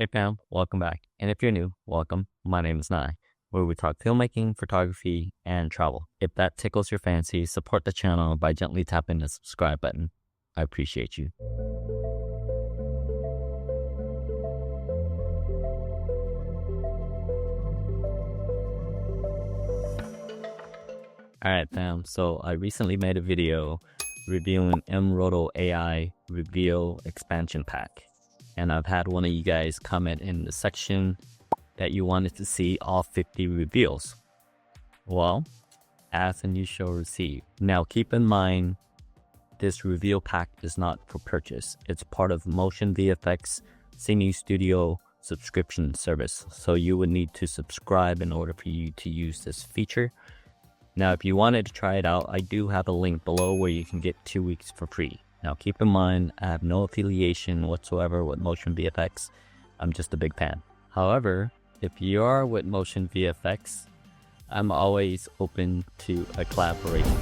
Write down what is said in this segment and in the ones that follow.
Hey fam, welcome back. And if you're new, welcome. My name is 𝗦𝗨𝗕𝗘𝗏, where we talk filmmaking, photography, and travel. If that tickles your fancy, support the channel by gently tapping the subscribe button. I appreciate you. Alright fam, so I recently made a video reviewing 𝗦𝗨𝗕𝗦𝗖𝗥 REVEAL expansion pack. And I've had one of you guys comment in the section that you wanted to see all 50 reveals. Well, ask and you shall receive. Now keep in mind, this reveal pack is not for purchase. It's part of Motion VFX Cine Studio subscription service. So you would need to subscribe in order for you to use this feature. Now, if you wanted to try it out, I do have a link below where you can get 2 weeks for free. Now, keep in mind, I have no affiliation whatsoever with Motion VFX. I'm just a big fan. However, if you are with Motion VFX, I'm always open to a collaboration.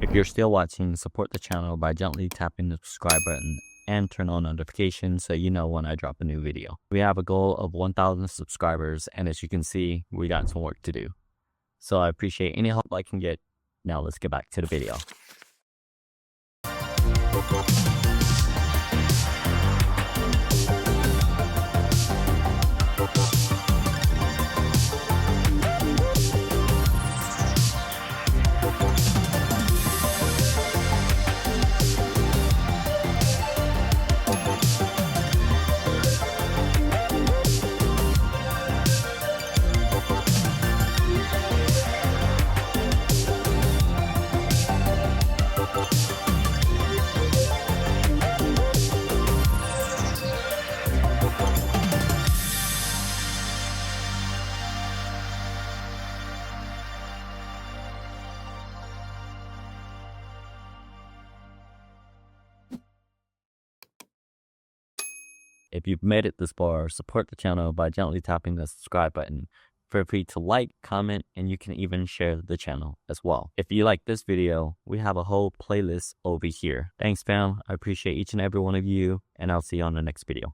If you're still watching, support the channel by gently tapping the subscribe button and turn on notifications so you know when I drop a new video. We have a goal of 1,000 subscribers, and as you can see, we got some work to do. So I appreciate any help I can get. Now let's get back to the video. If you've made it this far, support the channel by gently tapping the subscribe button. Feel free to like, comment, and you can even share the channel as well. If you like this video, we have a whole playlist over here. Thanks fam, I appreciate each and every one of you, and I'll see you on the next video.